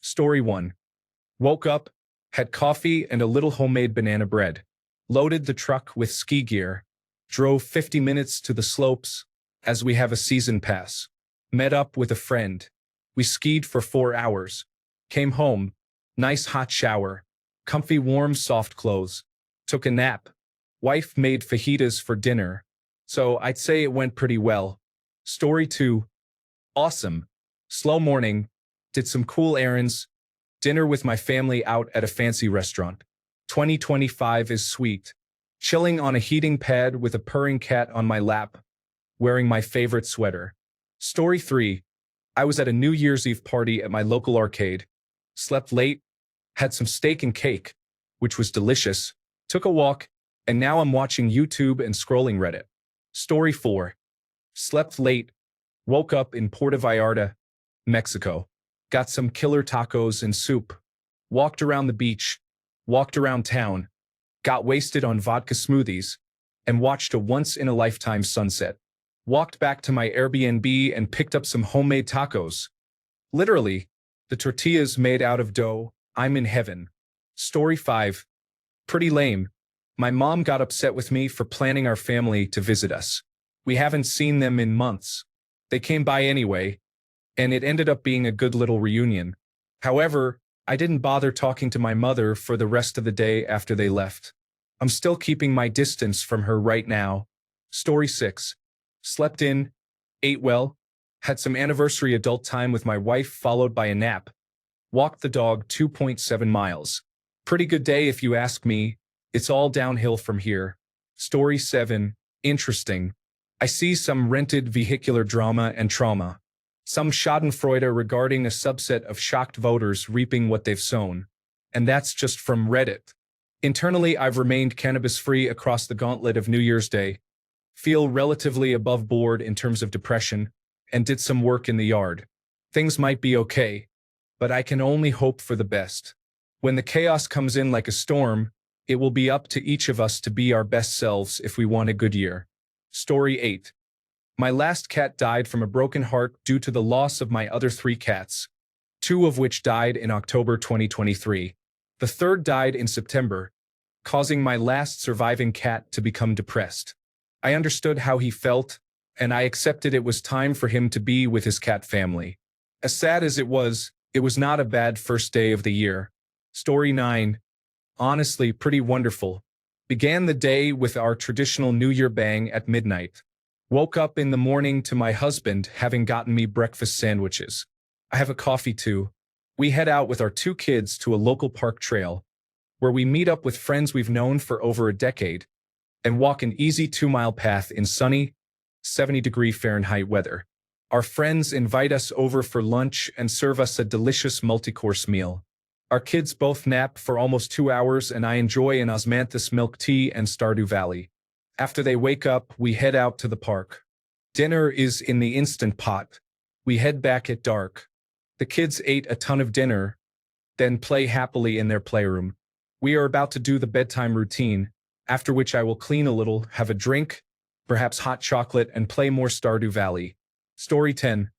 Story 1. Woke up, had coffee and a little homemade banana bread. Loaded the truck with ski gear. Drove 50 minutes to the slopes, as we have a season pass. Met up with a friend. We skied for 4 hours. Came home. Nice hot shower. Comfy warm soft clothes. Took a nap. Wife made fajitas for dinner. So I'd say it went pretty well. Story 2. Awesome. Slow morning. Did some cool errands. Dinner with my family out at a fancy restaurant. 2025 is sweet. Chilling on a heating pad with a purring cat on my lap. Wearing my favorite sweater. Story 3. I was at a New Year's Eve party at my local arcade. Slept late. Had some steak and cake, which was delicious. Took a walk, and now I'm watching YouTube and scrolling Reddit. Story 4. Slept late. Woke up in Puerto Vallarta, Mexico. Got some killer tacos and soup. Walked around the beach. Walked around town. Got wasted on vodka smoothies. And watched a once-in-a-lifetime sunset. Walked back to my Airbnb and picked up some homemade tacos. Literally, the tortillas made out of dough. I'm in heaven. Story 5. Pretty lame. My mom got upset with me for planning our family to visit us. We haven't seen them in months. They came by anyway, and it ended up being a good little reunion. However, I didn't bother talking to my mother for the rest of the day after they left. I'm still keeping my distance from her right now. Story 6. Slept in, ate well, had some anniversary adult time with my wife followed by a nap. Walked the dog 2.7 miles. Pretty good day if you ask me. It's all downhill from here. Story 7. Interesting. I see some rented vehicular drama and trauma. Some schadenfreude regarding a subset of shocked voters reaping what they've sown. And that's just from Reddit. Internally, I've remained cannabis-free across the gauntlet of New Year's Day. Feel relatively above board in terms of depression, and did some work in the yard. Things might be okay, but I can only hope for the best. When the chaos comes in like a storm, it will be up to each of us to be our best selves if we want a good year. Story 8. My last cat died from a broken heart due to the loss of my other 3 cats, 2 of which died in October 2023. The third died in September, causing my last surviving cat to become depressed. I understood how he felt, and I accepted it was time for him to be with his cat family. As sad as it was not a bad first day of the year. Story 9. Honestly, pretty wonderful. Began the day with our traditional New Year bang at midnight. Woke up in the morning to my husband having gotten me breakfast sandwiches. I have a coffee too. We head out with our 2 kids to a local park trail, where we meet up with friends we've known for over a decade, and walk an easy 2-mile path in sunny, 70-degree Fahrenheit weather. Our friends invite us over for lunch and serve us a delicious multi-course meal. Our kids both nap for almost 2 hours and I enjoy an osmanthus milk tea and Stardew Valley. After they wake up, we head out to the park. Dinner is in the Instant Pot. We head back at dark. The kids ate a ton of dinner, then play happily in their playroom. We are about to do the bedtime routine, after which I will clean a little, have a drink, perhaps hot chocolate, and play more Stardew Valley. Story 10.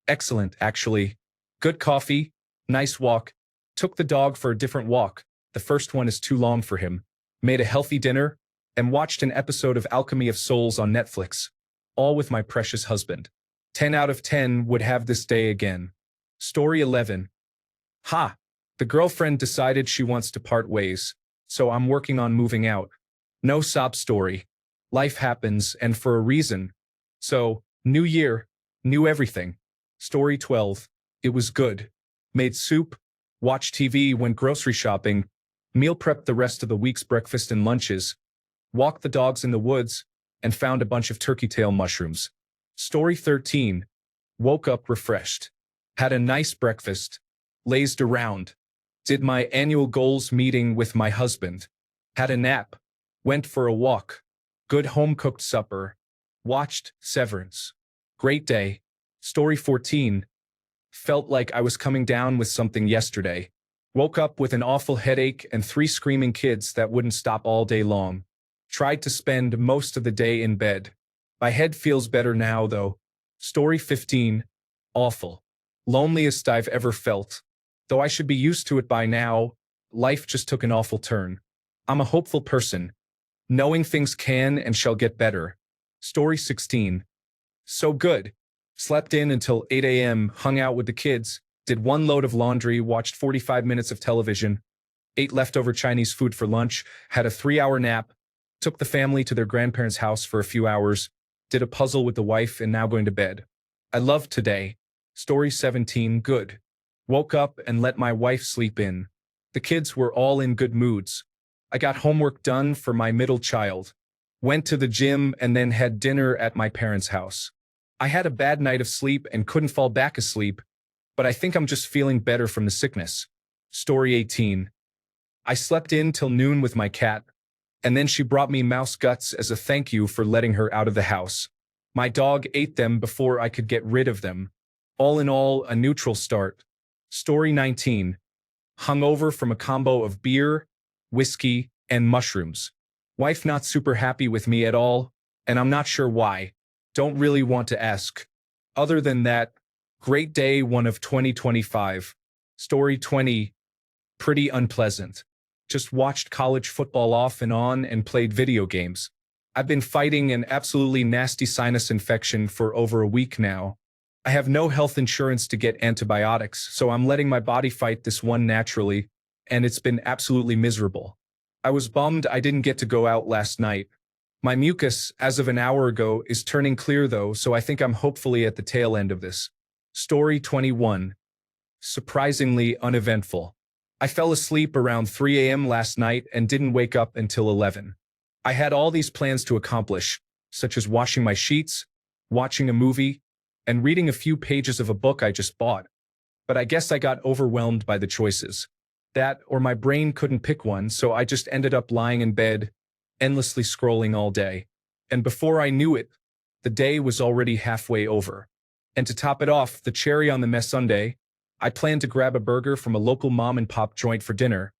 Excellent, actually. Good coffee, nice walk. Took the dog for a different walk. The first one is too long for him. Made a healthy dinner, and watched an episode of Alchemy of Souls on Netflix. All with my precious husband. 10 out of 10 would have this day again. Story 11. Ha! The girlfriend decided she wants to part ways, so I'm working on moving out. No sob story. Life happens, and for a reason. So, new year, new everything. Story 12. It was good. Made soup, watched TV, went grocery shopping, meal prepped the rest of the week's breakfast and lunches, walked the dogs in the woods, and found a bunch of turkey tail mushrooms. Story 13. Woke up refreshed. Had a nice breakfast. Lazed around. Did my annual goals meeting with my husband. Had a nap. Went for a walk. Good home-cooked supper. Watched Severance. Great day. Story 14. Felt like I was coming down with something yesterday. Woke up with an awful headache and 3 screaming kids that wouldn't stop all day long. Tried to spend most of the day in bed. My head feels better now, though. Story 15. Awful. Loneliest I've ever felt. Though I should be used to it by now, life just took an awful turn. I'm a hopeful person, knowing things can and shall get better. Story 16. So good. Slept in until 8 a.m., hung out with the kids, did one load of laundry, watched 45 minutes of television, ate leftover Chinese food for lunch, had a 3-hour nap, took the family to their grandparents' house for a few hours, did a puzzle with the wife, and now going to bed. I loved today. Story 17. Good. Woke up and let my wife sleep in. The kids were all in good moods. I got homework done for my middle child. Went to the gym and then had dinner at my parents' house. I had a bad night of sleep and couldn't fall back asleep, but I think I'm just feeling better from the sickness. Story 18. I slept in till noon with my cat, and then she brought me mouse guts as a thank you for letting her out of the house. My dog ate them before I could get rid of them. All in all, a neutral start. Story 19. Hungover from a combo of beer, whiskey, and mushrooms. Wife not super happy with me at all, and I'm not sure why. Don't really want to ask. Other than that, great day one of 2025. Story 20. Pretty unpleasant. Just watched college football off and on and played video games. I've been fighting an absolutely nasty sinus infection for over a week now. I have no health insurance to get antibiotics, so I'm letting my body fight this one naturally, and it's been absolutely miserable. I was bummed I didn't get to go out last night. My mucus, as of an hour ago, is turning clear though, so I think I'm hopefully at the tail end of this. Story 21. Surprisingly uneventful. I fell asleep around 3 a.m. last night and didn't wake up until 11. I had all these plans to accomplish, such as washing my sheets, watching a movie, and reading a few pages of a book I just bought. But I guess I got overwhelmed by the choices. That, or my brain couldn't pick one, so I just ended up lying in bed, endlessly scrolling all day. And before I knew it, the day was already halfway over. And to top it off, the cherry on the mess sundae, I planned to grab a burger from a local mom-and-pop joint for dinner,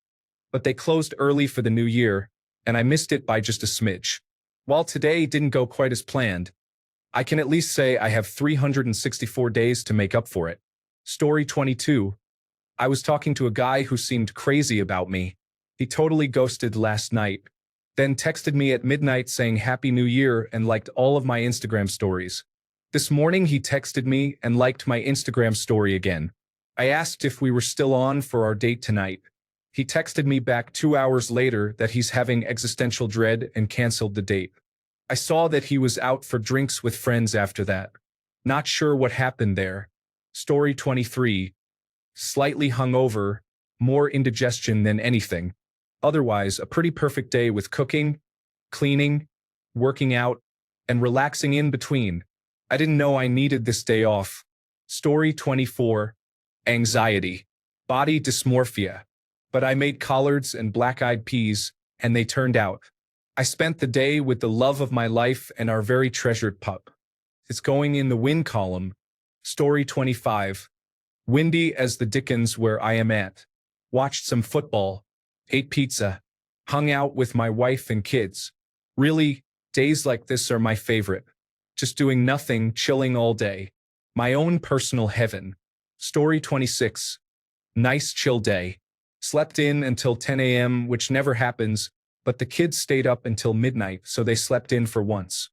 but they closed early for the new year, and I missed it by just a smidge. While today didn't go quite as planned, I can at least say I have 364 days to make up for it. Story 22. I was talking to a guy who seemed crazy about me. He totally ghosted last night, then texted me at midnight saying Happy New Year and liked all of my Instagram stories. This morning he texted me and liked my Instagram story again. I asked if we were still on for our date tonight. He texted me back 2 hours later that he's having existential dread and canceled the date. I saw that he was out for drinks with friends after that. Not sure what happened there. Story 23. Slightly hungover, more indigestion than anything. Otherwise, a pretty perfect day with cooking, cleaning, working out, and relaxing in between. I didn't know I needed this day off. Story 24. Anxiety. Body dysmorphia. But I made collards and black-eyed peas, and they turned out. I spent the day with the love of my life and our very treasured pup. It's going in the win column. Story 25. Windy as the Dickens where I am at. Watched some football. Ate pizza. Hung out with my wife and kids. Really, days like this are my favorite. Just doing nothing, chilling all day. My own personal heaven. Story 26. Nice chill day. Slept in until 10 a.m., which never happens, but the kids stayed up until midnight, so they slept in for once.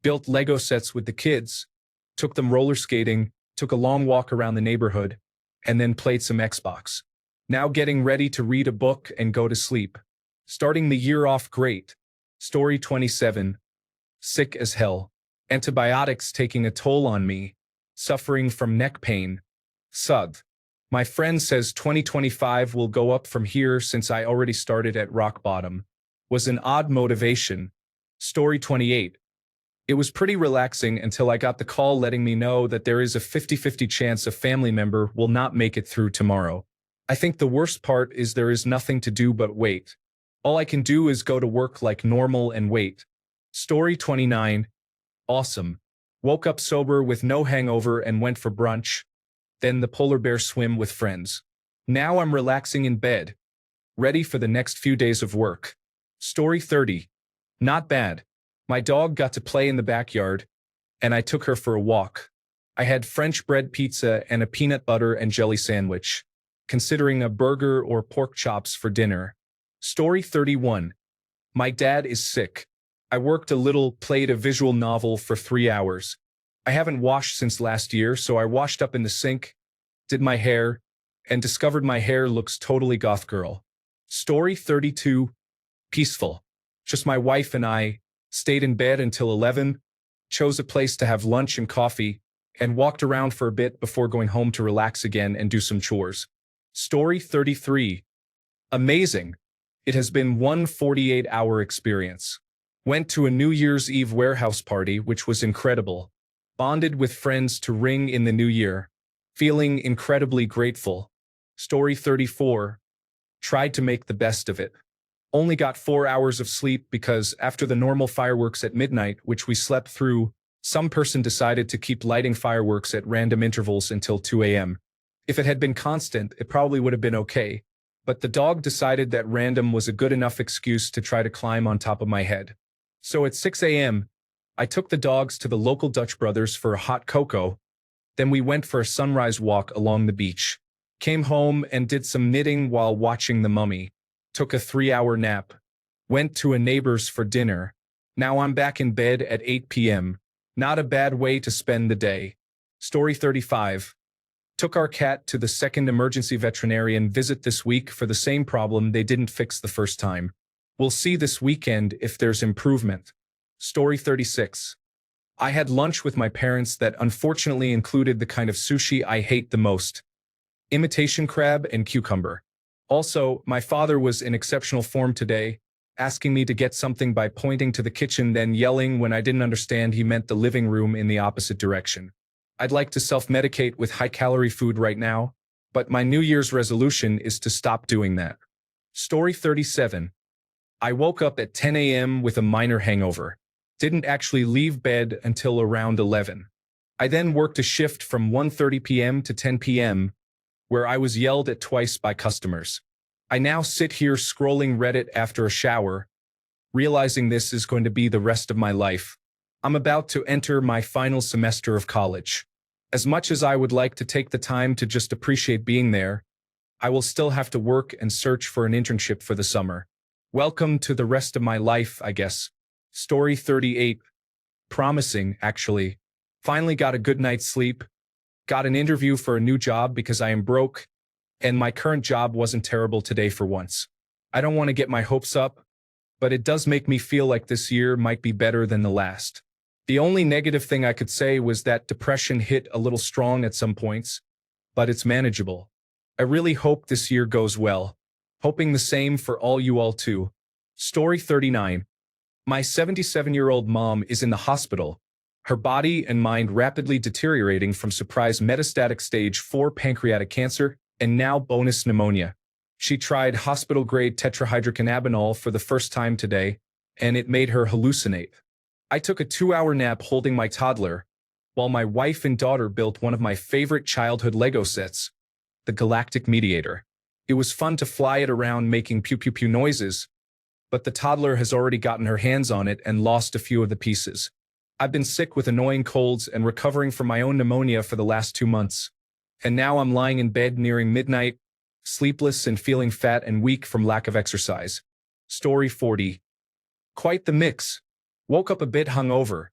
Built Lego sets with the kids, took them roller skating, took a long walk around the neighborhood, and then played some Xbox. Now getting ready to read a book and go to sleep. Starting the year off great. Story 27. Sick as hell. Antibiotics taking a toll on me. Suffering from neck pain. Sugh. My friend says 2025 will go up from here since I already started at rock bottom. Was an odd motivation. Story 28. It was pretty relaxing until I got the call letting me know that there is a 50-50 chance a family member will not make it through tomorrow. I think the worst part is there is nothing to do but wait. All I can do is go to work like normal and wait. Story 29. Awesome. Woke up sober with no hangover and went for brunch. Then the polar bear swim with friends. Now I'm relaxing in bed. Ready for the next few days of work. Story 30. Not bad. My dog got to play in the backyard, and I took her for a walk. I had French bread pizza and a peanut butter and jelly sandwich. considering a burger or pork chops for dinner. Story 31. My dad is sick. I worked a little, played a visual novel for 3 hours. I haven't washed since last year, so I washed up in the sink, did my hair, and discovered my hair looks totally goth girl. Story 32. Peaceful. Just my wife and I stayed in bed until 11, chose a place to have lunch and coffee, and walked around for a bit before going home to relax again and do some chores. Story 33. Amazing. It has been one 48-hour experience. Went to a New Year's Eve warehouse party, which was incredible. Bonded with friends to ring in the new year. Feeling incredibly grateful. Story 34. Tried to make the best of it. Only got 4 hours of sleep because after the normal fireworks at midnight, which we slept through, some person decided to keep lighting fireworks at random intervals until 2 a.m. If it had been constant, it probably would have been okay. But the dog decided that random was a good enough excuse to try to climb on top of my head. So at 6 a.m., I took the dogs to the local Dutch Brothers for a hot cocoa. Then we went for a sunrise walk along the beach. Came home and did some knitting while watching The Mummy. Took a 3-hour nap. Went to a neighbor's for dinner. Now I'm back in bed at 8 p.m. Not a bad way to spend the day. Story 35. Took our cat to the second emergency veterinarian visit this week for the same problem they didn't fix the first time. We'll see this weekend if there's improvement. Story 36. I had lunch with my parents that unfortunately included the kind of sushi I hate the most. Imitation crab and cucumber. Also, my father was in exceptional form today, asking me to get something by pointing to the kitchen, then yelling when I didn't understand he meant the living room in the opposite direction. I'd like to self-medicate with high-calorie food right now, but my New Year's resolution is to stop doing that. Story 37. I woke up at 10 a.m. with a minor hangover. Didn't actually leave bed until around 11. I then worked a shift from 1:30 p.m. to 10 p.m., where I was yelled at twice by customers. I now sit here scrolling Reddit after a shower, realizing this is going to be the rest of my life. I'm about to enter my final semester of college. As much as I would like to take the time to just appreciate being there, I will still have to work and search for an internship for the summer. Welcome to the rest of my life, I guess. Story 38. Promising, actually. Finally got a good night's sleep. Got an interview for a new job because I am broke, and my current job wasn't terrible today for once. I don't want to get my hopes up, but it does make me feel like this year might be better than the last. The only negative thing I could say was that depression hit a little strong at some points, but it's manageable. I really hope this year goes well. Hoping the same for all you all too. Story 39. My 77-year-old mom is in the hospital, her body and mind rapidly deteriorating from surprise metastatic stage 4 pancreatic cancer and now bonus pneumonia. She tried hospital-grade tetrahydrocannabinol for the first time today, and it made her hallucinate. I took a 2-hour nap holding my toddler, while my wife and daughter built one of my favorite childhood Lego sets, the Galactic Mediator. It was fun to fly it around making pew-pew-pew noises, but the toddler has already gotten her hands on it and lost a few of the pieces. I've been sick with annoying colds and recovering from my own pneumonia for the last 2 months. And now I'm lying in bed nearing midnight, sleepless and feeling fat and weak from lack of exercise. Story 40. Quite the mix. Woke up a bit hungover,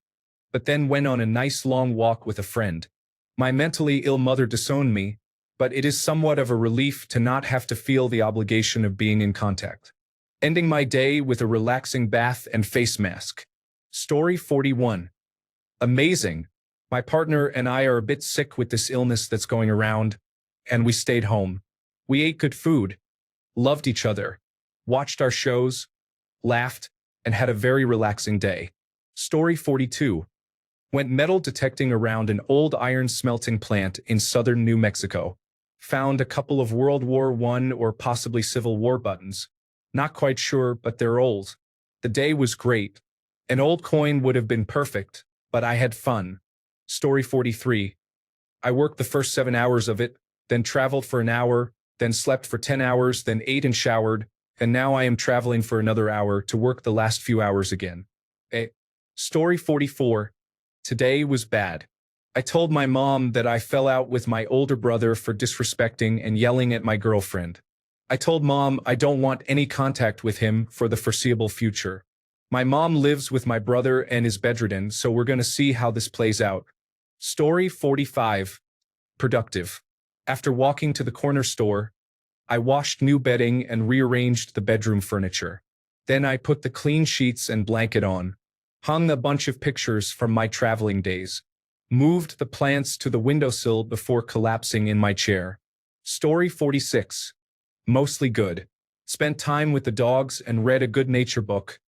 but then went on a nice long walk with a friend. My mentally ill mother disowned me, but it is somewhat of a relief to not have to feel the obligation of being in contact. Ending my day with a relaxing bath and face mask. Story 41. Amazing. My partner and I are a bit sick with this illness that's going around, and we stayed home. We ate good food, loved each other, watched our shows, laughed, and had a very relaxing day. Story 42. Went metal detecting around an old iron smelting plant in southern New Mexico. Found a couple of World War I or possibly Civil War buttons. Not quite sure, but they're old. The day was great. An old coin would have been perfect, but I had fun. Story 43. I worked the first 7 hours of it, then traveled for an hour, then slept for 10 hours, then ate and showered, and now I am traveling for another hour to work the last few hours again. Story 44. Today was bad. I told my mom that I fell out with my older brother for disrespecting and yelling at my girlfriend. I told mom I don't want any contact with him for the foreseeable future. My mom lives with my brother and is bedridden, so we're going to see how this plays out. Story 45. Productive. After walking to the corner store, I washed new bedding and rearranged the bedroom furniture. Then I put the clean sheets and blanket on, hung a bunch of pictures from my traveling days, moved the plants to the windowsill before collapsing in my chair. Story 46. Mostly good. Spent time with the dogs and read a good nature book.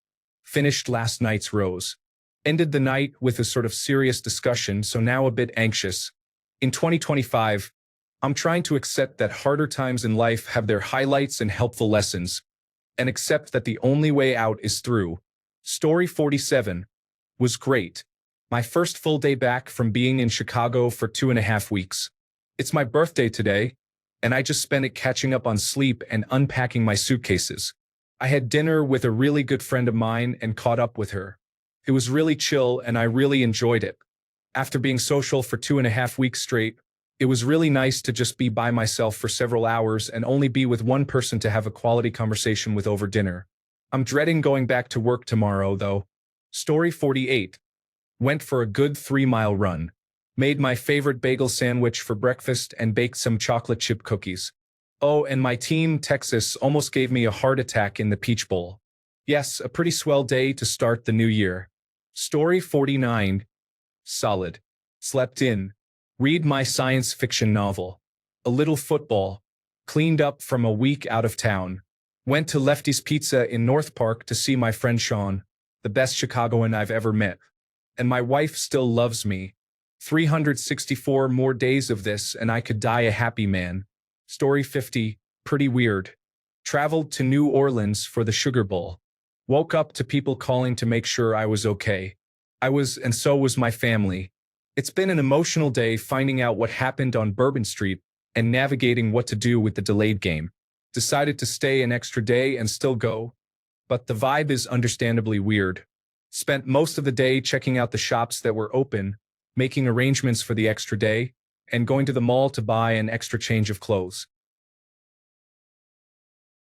Finished last night's Rose. Ended the night with a sort of serious discussion, so now a bit anxious. In 2025, I'm trying to accept that harder times in life have their highlights and helpful lessons, and accept that the only way out is through. Story 47. Was great. My first full day back from being in Chicago for 2.5 weeks. It's my birthday today, and I just spent it catching up on sleep and unpacking my suitcases. I had dinner with a really good friend of mine and caught up with her. It was really chill and I really enjoyed it. After being social for 2.5 weeks straight, it was really nice to just be by myself for several hours and only be with one person to have a quality conversation with over dinner. I'm dreading going back to work tomorrow, though. Story 48. Went for a good 3-mile run. Made my favorite bagel sandwich for breakfast and baked some chocolate chip cookies. Oh, and my team, Texas, almost gave me a heart attack in the Peach Bowl. Yes, a pretty swell day to start the new year. Story 49. Solid. Slept in. Read my science fiction novel. A little football. Cleaned up from a week out of town. Went to Lefty's Pizza in North Park to see my friend Sean, the best Chicagoan I've ever met. And my wife still loves me. 364 more days of this and I could die a happy man. Story 50. Pretty weird. Traveled to New Orleans for the Sugar Bowl. Woke up to people calling to make sure I was okay. I was, and so was my family. It's been an emotional day finding out what happened on Bourbon Street and navigating what to do with the delayed game. Decided to stay an extra day and still go, but the vibe is understandably weird. Spent most of the day checking out the shops that were open, making arrangements for the extra day, and going to the mall to buy an extra change of clothes.